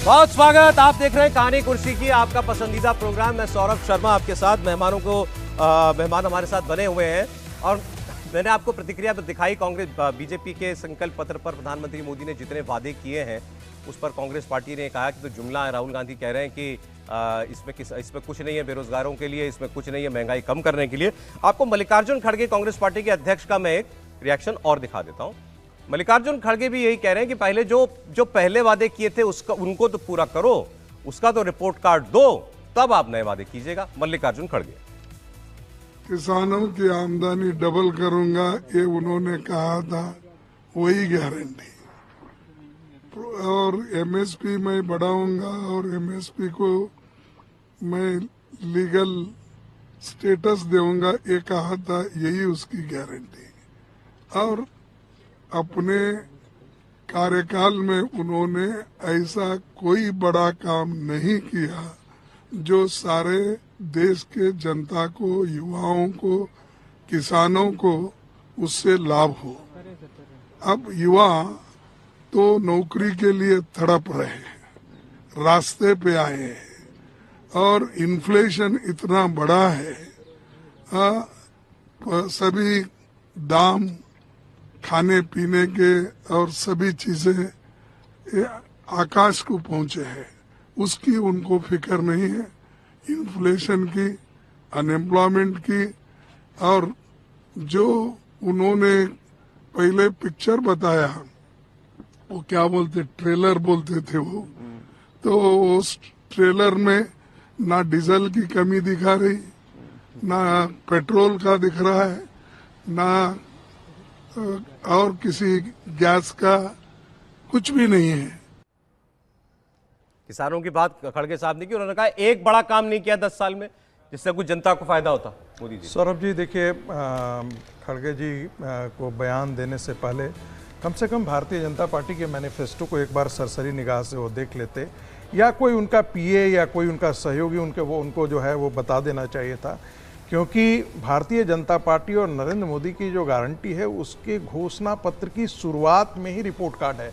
बहुत स्वागत। आप देख रहे हैं कहानी कुर्सी की, आपका पसंदीदा प्रोग्राम। मैं सौरभ शर्मा आपके साथ। मेहमान हमारे साथ बने हुए हैं और मैंने आपको प्रतिक्रिया दिखाई कांग्रेस बीजेपी के संकल्प पत्र पर। प्रधानमंत्री मोदी ने जितने वादे किए हैं उस पर कांग्रेस पार्टी ने कहा कि तो जुमला है। राहुल गांधी कह रहे हैं कि इसमें कुछ नहीं है बेरोजगारों के लिए, इसमें कुछ नहीं है महंगाई कम करने के लिए। आपको मल्लिकार्जुन खड़गे कांग्रेस पार्टी के अध्यक्ष का मैं एक रिएक्शन और दिखा देता हूं। मल्लिकार्जुन खड़गे भी यही कह रहे हैं कि पहले जो पहले वादे किए थे उनको तो पूरा करो, उसका तो रिपोर्ट कार्ड दो, तब आप नए वादे कीजिएगा। मल्लिकार्जुन खड़गे। किसानों की आमदनी डबल करूंगा, ये उन्होंने कहा था, वही गारंटी। और एमएसपी मैं बढ़ाऊंगा और एमएसपी को मैं लीगल स्टेटस दूंगा, ये कहा था, यही उसकी गारंटी। और अपने कार्यकाल में उन्होंने ऐसा कोई बड़ा काम नहीं किया जो सारे देश के जनता को, युवाओं को, किसानों को उससे लाभ हो। अब युवा तो नौकरी के लिए तड़प रहे हैं, रास्ते पे आए हैं और इन्फ्लेशन इतना बड़ा है, सभी दाम खाने पीने के और सभी चीजें आकाश को पहुंचे हैं। उसकी उनको फिक्र नहीं है, इन्फ्लेशन की, अनएम्प्लॉयमेंट की। और जो उन्होंने पहले पिक्चर बताया, वो क्या बोलते, ट्रेलर बोलते थे वो, तो उस ट्रेलर में ना डीजल की कमी दिखा रही, ना पेट्रोल का दिख रहा है, ना और किसी गैस का कुछ भी नहीं है। किसानों की बात खड़गे साहब ने की। उन्होंने कहा एक बड़ा काम नहीं किया 10 साल में जिससे कुछ जनता को फायदा होता। मोदी जी। सौरभ जी देखिए, खड़गे जी को बयान देने से पहले कम से कम भारतीय जनता पार्टी के मैनिफेस्टो को एक बार सरसरी निगाह से वो देख लेते, या कोई उनका पीए या कोई उनका सहयोगी उनको जो है वो बता देना चाहिए था। क्योंकि भारतीय जनता पार्टी और नरेंद्र मोदी की जो गारंटी है उसके घोषणा पत्र की शुरुआत में ही रिपोर्ट कार्ड है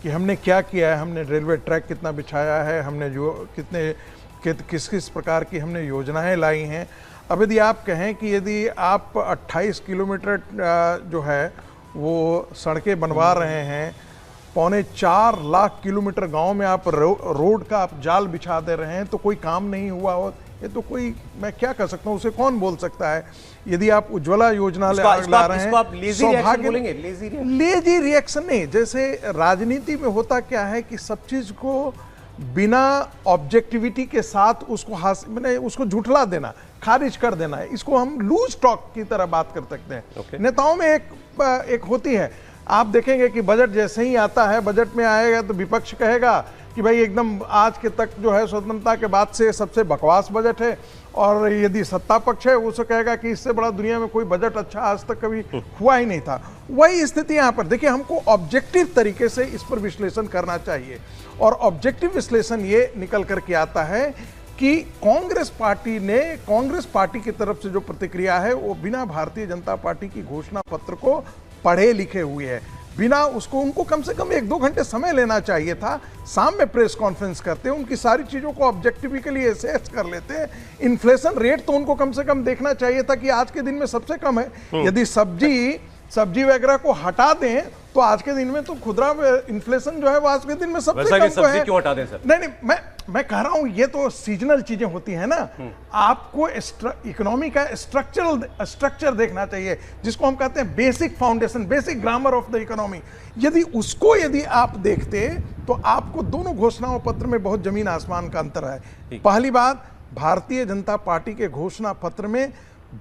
कि हमने क्या किया है, हमने रेलवे ट्रैक कितना बिछाया है, हमने जो किस किस प्रकार की हमने योजनाएं लाई हैं। अब यदि आप कहें कि यदि आप 28 किलोमीटर जो है वो सड़कें बनवा रहे हैं, 4.25 लाख किलोमीटर गांव में आप रोड का आप जाल बिछा दे रहे हैं, तो कोई काम नहीं हुआ हो, ये तो कोई, मैं क्या कर सकता हूँ, उसे कौन बोल सकता है। यदि आप उज्ज्वला योजना ला रहे हैं, लेजी रिएक्शन नहीं। जैसे राजनीति में होता क्या है कि सब चीज को बिना ऑब्जेक्टिविटी के साथ उसको झुठला देना, खारिज कर देना है, इसको हम लूज टॉक की तरह बात कर सकते हैं। नेताओं में एक होती है, आप देखेंगे कि बजट जैसे ही आता है, बजट में आएगा तो विपक्ष कहेगा कि भाई एकदम आज के तक जो है स्वतंत्रता के बाद से सबसे बकवास बजट है, और यदि सत्ता पक्ष है वो कहेगा कि इससे बड़ा दुनिया में कोई बजट अच्छा आज तक कभी हुआ ही नहीं था। वही स्थिति यहाँ पर देखिए, हमको ऑब्जेक्टिव तरीके से इस पर विश्लेषण करना चाहिए। और ऑब्जेक्टिव विश्लेषण ये निकल करके आता है कि कांग्रेस पार्टी की तरफ से जो प्रतिक्रिया है वो बिना भारतीय जनता पार्टी की घोषणा पत्र को पढ़े लिखे हुए है, बिना उसको, उनको कम से कम 1-2 घंटे समय लेना चाहिए था। शाम में प्रेस कॉन्फ्रेंस करते, उनकी सारी चीजों को ऑब्जेक्टिविकली असेस कर लेते। इन्फ्लेशन रेट तो उनको कम से कम देखना चाहिए था कि आज के दिन में सबसे कम है। यदि सब्जी वगैरह को हटा दें तो आज के दिन में तो खुदरा इन्फ्लेशन जो है वो आज के दिन में सबसे कम तो है। क्यों हटा दें सर? नहीं, मैं कह रहा हूं ये तो सीजनल चीजें होती है ना। आपको इकोनॉमी का स्ट्रक्चर देखना चाहिए, जिसको हम कहते हैं basic foundation, basic grammar of the economy. यदि आप देखते तो आपको दोनों घोषणाओं पत्र में बहुत जमीन आसमान का अंतर है। पहली बात, भारतीय जनता पार्टी के घोषणा पत्र में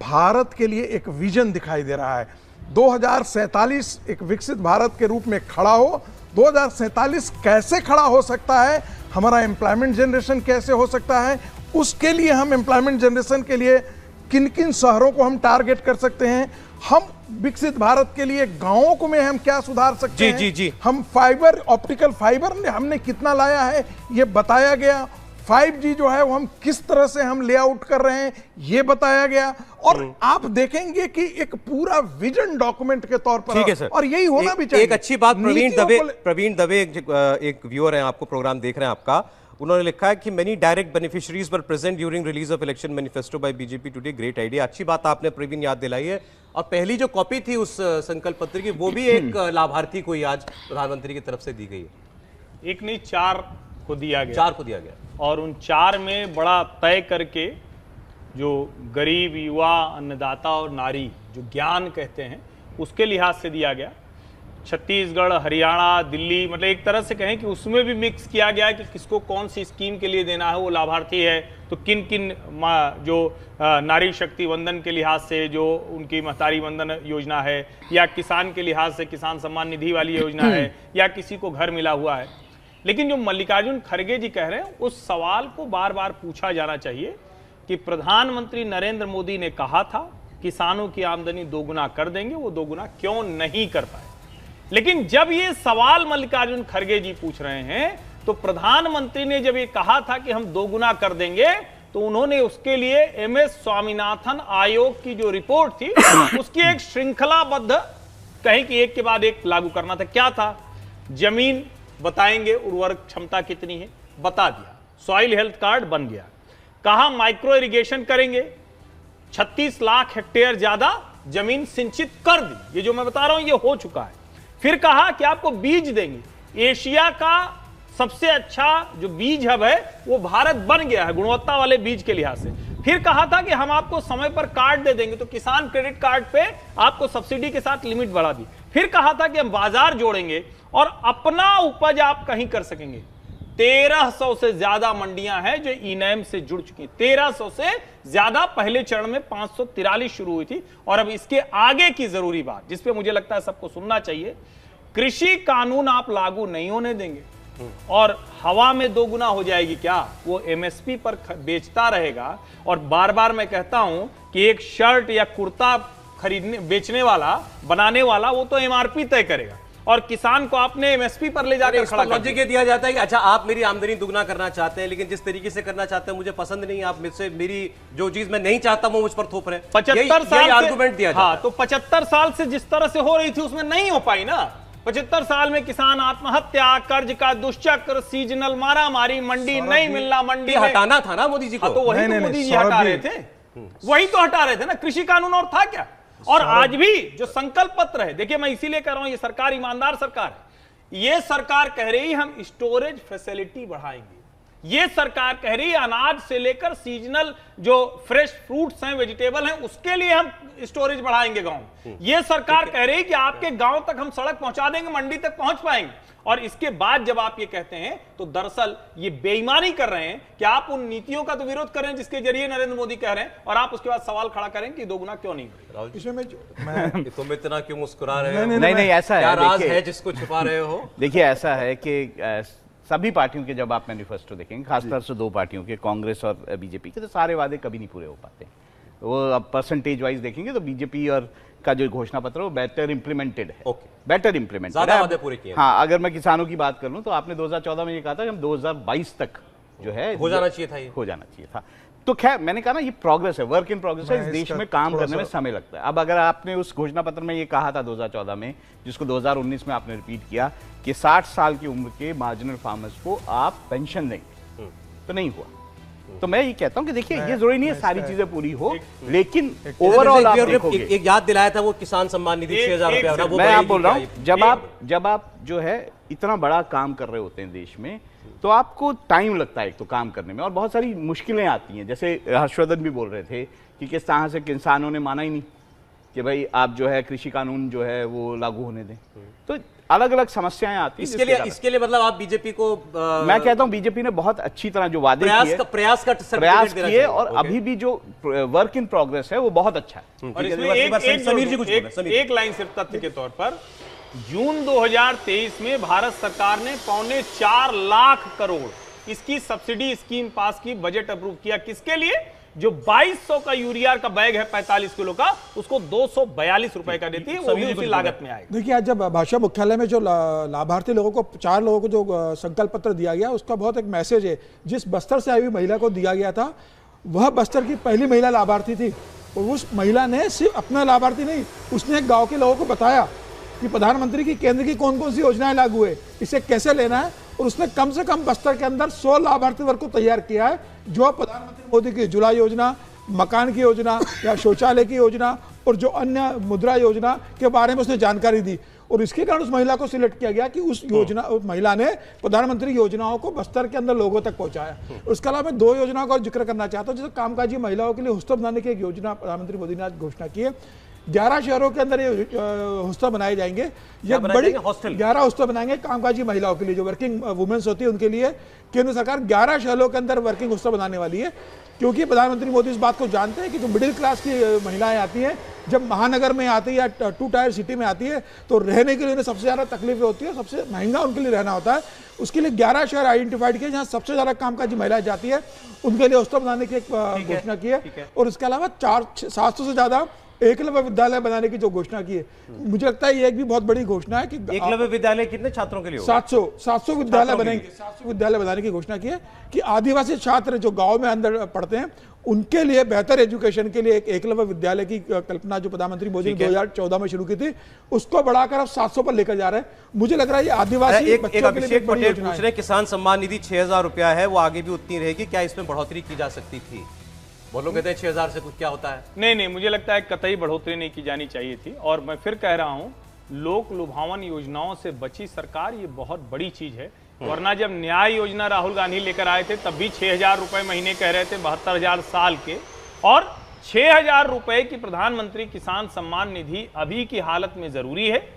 भारत के लिए एक विजन दिखाई दे रहा है। 2047 एक विकसित भारत के रूप में खड़ा हो। 2047 कैसे खड़ा हो सकता है, हमारा एम्प्लॉयमेंट जनरेशन कैसे हो सकता है, उसके लिए हम एम्प्लॉयमेंट जनरेशन के लिए किन किन शहरों को हम टारगेट कर सकते हैं, हम विकसित भारत के लिए गांवों को में हम क्या सुधार सकते हैं। जी। हम ऑप्टिकल फाइबर हमने कितना लाया है ये बताया गया। 5G जो है वो हम किस तरह से हम लेआउट कर रहे हैं ये बताया गया। और आप देखेंगे कि एक पूरा विजन डॉक्यूमेंट के तौर पर, ठीक है सर, और यही होना भी चाहिए। एक अच्छी बात प्रवीण दवे एक व्यूअर हैं, आपको प्रोग्राम देख रहे हैं आपका, उन्होंने लिखा है कि many direct beneficiaries were present during release of election manifesto by BJP today, great idea. अच्छी बात आपने प्रवीण याद दिलाई है। और पहली जो कॉपी थी उस संकल्प पत्र की, वो भी एक लाभार्थी को ही आज प्रधानमंत्री की तरफ से दी गई है। एक नहीं, 4 को दिया गया, 4 को दिया गया, और उन 4 में बड़ा तय करके जो गरीब, युवा, अन्नदाता और नारी, जो ज्ञान कहते हैं, उसके लिहाज से दिया गया। छत्तीसगढ़, हरियाणा, दिल्ली, मतलब एक तरह से कहें कि उसमें भी मिक्स किया गया है कि किसको कौन सी स्कीम के लिए देना है, वो लाभार्थी है तो किन किन जो नारी शक्ति वंदन के लिहाज से जो उनकी महतारी वंदन योजना है, या किसान के लिहाज से किसान सम्मान निधि वाली योजना है, या किसी को घर मिला हुआ है। लेकिन जो मल्लिकार्जुन खड़गे जी कह रहे हैं, उस सवाल को बार बार पूछा जाना चाहिए कि प्रधानमंत्री नरेंद्र मोदी ने कहा था किसानों की आमदनी दोगुना कर देंगे, वो दोगुना क्यों नहीं कर पाए। लेकिन जब ये सवाल मल्लिकार्जुन खड़गे जी पूछ रहे हैं, तो प्रधानमंत्री ने जब ये कहा था कि हम दोगुना कर देंगे, तो उन्होंने उसके लिए MS स्वामीनाथन आयोग की जो रिपोर्ट थी उसकी एक श्रृंखलाबद्ध कहीं कि एक के बाद एक लागू करना था। क्या था? जमीन बताएंगे, उर्वरक क्षमता कितनी है, बता दिया, सॉइल हेल्थ कार्ड बन गया। कहा माइक्रो इरिगेशन करेंगे, 36 लाख हेक्टेयर ज्यादा जमीन सिंचित कर दी, ये जो मैं बता रहा हूं ये हो चुका है। फिर कहा कि आपको बीज देंगे, एशिया का सबसे अच्छा जो बीज हब है वो भारत बन गया है गुणवत्ता वाले बीज के लिहाज से। फिर कहा था कि हम आपको समय पर कार्ड दे देंगे, तो किसान क्रेडिट कार्ड पे आपको सब्सिडी के साथ लिमिट बढ़ा दी। फिर कहा था कि हम बाजार जोड़ेंगे और अपना उपज आप कहीं कर सकेंगे। 1300 से ज्यादा मंडियां हैं जो ई-नैम से जुड़ चुकी हैं, 1300 से ज्यादा। पहले चरण में 543 शुरू हुई थी। और अब इसके आगे की जरूरी बात, जिसपे मुझे लगता है सबको सुनना चाहिए, कृषि कानून आप लागू नहीं होने देंगे और हवा में दोगुना हो जाएगी क्या? वो MSP पर बेचता रहेगा। और बार बार मैं कहता हूं कि एक शर्ट या कुर्ता खरीदने, बेचने वाला, बनाने वाला, वो तो MRP तय करेगा, और किसान को आपने MSP पर ले जाकर खड़ा कर लॉजिक ये दिया जाता है कि अच्छा आप मेरी आमदनी दुगना करना चाहते हैं, लेकिन जिस तरीके से करना चाहते हैं मुझे पसंद नहीं, आप मुझसे मेरी जो चीज मैं नहीं चाहता वो मुझ पर थोप रहे हैं। 75 साल आर्गुमेंट दिया जाता है। तो 75 साल से जिस तरह से हो रही थी उसमें नहीं हो पाई ना। 75 साल में किसान आत्महत्या, कर्ज का दुष्चक्र, सीजनल मारामारी, मंडी नहीं मिलना, मंडी हटाना था ना मोदी जी को। तो वही तो मोदी जी हटा रहे थे, वही तो हटा रहे थे ना। कृषि कानून और था क्या? और आज भी जो संकल्प पत्र है, देखिए मैं इसीलिए कह रहा हूं ये सरकार ईमानदार सरकार है। ये सरकार कह रही हम स्टोरेज फैसिलिटी बढ़ाएंगे, ये सरकार कह रही है अनाज से लेकर सीजनल जो फ्रेश फ्रूट्स हैं, वेजिटेबल हैं, उसके लिए हम स्टोरेज बढ़ाएंगे गांव। ये सरकार कह रही है कि आपके गांव तक हम सड़क पहुंचा देंगे, मंडी तक पहुंच पाएंगे। और इसके बाद जब आप ये कहते हैं तो दरअसल ये बेईमानी कर रहे हैं कि आप उन नीतियों का तो विरोध कर रहे हैं जिसके जरिए नरेंद्र मोदी कह रहे हैं, और आप उसके बाद सवाल खड़ा करें कि दोगुना क्यों नहीं हो। तुम इतना क्यों मुस्कुरा रहे हो? नहीं ऐसा है, क्या राज है जिसको छुपा रहे हो? देखिए ऐसा है कि सभी पार्टियों के जब आप मैनिफेस्टो देखेंगे, खासतौर से 2 पार्टियों के, कांग्रेस और बीजेपी के, तो सारे वादे कभी नहीं पूरे हो पाते। वो अब परसेंटेज वाइज देखेंगे तो बीजेपी और का जो घोषणा पत्र वो बेटर इंप्लीमेंटेड है, बेटर इंप्लीमेंटेड, ज्यादा वादे पूरे किए। हाँ, अगर मैं किसानों की बात कर लूं तो आपने 2014 में ये कहा था कि हम 2022 तक जो है हो जाना चाहिए था, ये हो जाना चाहिए था। तो खैर मैंने कहा ना ये प्रोग्रेस है, वर्क इन प्रोग्रेस है, इस देश में काम करने में समय लगता है। अब अगर आपने उस घोषणा पत्र में ये कहा था 2014 में, जिसको 2019 में आपने रिपीट किया कि 60 साल की उम्र के मार्जिनल फार्मर्स को आप पेंशन देंगे, तो नहीं हुआ। तो मैं ये कहता हूं कि देखिए ये जरूरी नहीं है सारी चीजें पूरी हो, लेकिन ओवरऑल आप देखोगे, एक याद दिलाया था वो किसान सम्मान निधि 6000 रुपया। मैं आप बोल रहा हूं जब आप जो है इतना बड़ा काम कर रहे होते हैं देश में, तो आपको टाइम लगता है एक तो काम करने में, और बहुत सारी मुश्किलें आती हैं। जैसे हर्षवर्धन भी बोल रहे थे कि किस तरह से किसानों ने माना ही नहीं कि भाई आप जो है कृषि कानून जो है वो लागू होने दें, तो अलग अलग समस्याएं आती हैं। इसके लिए मतलब आप बीजेपी को मैं कहता हूं बीजेपी ने बहुत अच्छी तरह जो वादे प्रयास किए और अभी भी जो वर्क इन प्रोग्रेस है वो बहुत अच्छा है। और इसमें एक लाइन सिर्फ तथ्य के तौर पर, जून 2023 में भारत सरकार ने 4.25 लाख करोड़ इसकी सब्सिडी स्कीम पास की, बजट अप्रूव किया। किसके लिए? जो 2200 का यूरिया का बैग है 45 किलो का, उसको 242 रुपए का देती है, वो भी उसी लागत में आएगा। देखिए आज जब भाजपा मुख्यालय में जो लाभार्थी लोगों को 4 लोगों को जो संकल्प पत्र दिया गया, उसका बहुत एक मैसेज है। जिस बस्तर से आई हुई महिला को दिया गया था, वह बस्तर की पहली महिला लाभार्थी थी और उस महिला ने सिर्फ अपना लाभार्थी नहीं, उसने गांव के लोगों को बताया कि प्रधानमंत्री की केंद्र की कौन कौन सी योजनाएं लागू है, इसे कैसे लेना है, और उसने कम से कम बस्तर के अंदर 100 लाभार्थी वर्ग को तैयार किया है, जो प्रधानमंत्री मोदी की उज्ज्वला योजना, मकान की योजना या शौचालय की योजना और जो अन्य मुद्रा योजना के बारे में उसने जानकारी दी। और इसके कारण उस महिला को सिलेक्ट किया गया कि उस महिला ने प्रधानमंत्री योजनाओं को बस्तर के अंदर लोगों तक पहुंचाया। उसके अलावा मैं 2 योजनाओं का जिक्र करना चाहता हूं। जैसे कामकाजी महिलाओं के लिए हॉस्टल बनाने की एक योजना प्रधानमंत्री मोदी ने आज घोषणा की है। 11 शहरों के अंदर ये हॉस्टल बनाए जाएंगे। ये बड़ी 11 हॉस्टल बनाएंगे कामकाजी महिलाओं के लिए, जो वर्किंग वुमेन्स होती है उनके लिए। केंद्र सरकार 11 शहरों के अंदर वर्किंग हॉस्टल बनाने वाली है, क्योंकि प्रधानमंत्री मोदी इस बात को जानते हैं कि जो मिडिल क्लास की महिलाएं आती हैं, जब महानगर में आती है या 2 टायर सिटी में आती है, तो रहने के लिए उन्हें सबसे ज़्यादा तकलीफें होती है, सबसे महंगा उनके लिए रहना होता है। उसके लिए 11 शहर आइडेंटिफाइड किए जहाँ सबसे ज़्यादा कामकाजी महिलाएं जाती है, उनके लिए हॉस्टल बनाने की एक घोषणा की है। और इसके अलावा 700 से ज़्यादा एकलव्य विद्यालय बनाने की जो घोषणा की है, मुझे लगता है ये एक भी बहुत बड़ी घोषणा है कि एकलव्य विद्यालय कितने छात्रों के लिए? 700 विद्यालय बनेंगे। 700 विद्यालय बनाने की घोषणा की है कि आदिवासी छात्र जो गांव में अंदर पढ़ते हैं उनके लिए बेहतर एजुकेशन के लिए एक एकलव्य विद्यालय की कल्पना जो प्रधानमंत्री मोदी ने 2014 में शुरू की थी, उसको बढ़ाकर अब 700 पर लेकर जा रहे हैं। मुझे लग रहा है ये आदिवासी बच्चों के लिए एक बड़ी योजना है। किसान सम्मान निधि 6000 रुपया है, वो आगे भी उतनी रहेगी क्या? इसमें बढ़ोतरी की जा सकती थी? वो लोग कहते हैं 6000 से कुछ क्या होता है? नहीं, मुझे लगता है कतई बढ़ोतरी नहीं की जानी चाहिए थी। और मैं फिर कह रहा हूं, लोक लुभावन योजनाओं से बची सरकार, ये बहुत बड़ी चीज है। वरना जब न्याय योजना राहुल गांधी लेकर आए थे तब भी 6000 रुपए महीने कह रहे थे, 72,000 साल के, और 6000 रुपए की प्रधानमंत्री किसान सम्मान निधि अभी की हालत में जरूरी है।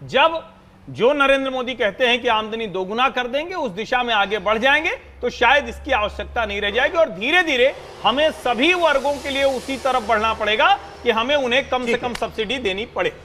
जब जो नरेंद्र मोदी कहते हैं कि आमदनी दोगुना कर देंगे, उस दिशा में आगे बढ़ जाएंगे, तो शायद इसकी आवश्यकता नहीं रह जाएगी। और धीरे धीरे हमें सभी वर्गों के लिए उसी तरफ बढ़ना पड़ेगा कि हमें उन्हें कम से कम सब्सिडी देनी पड़े।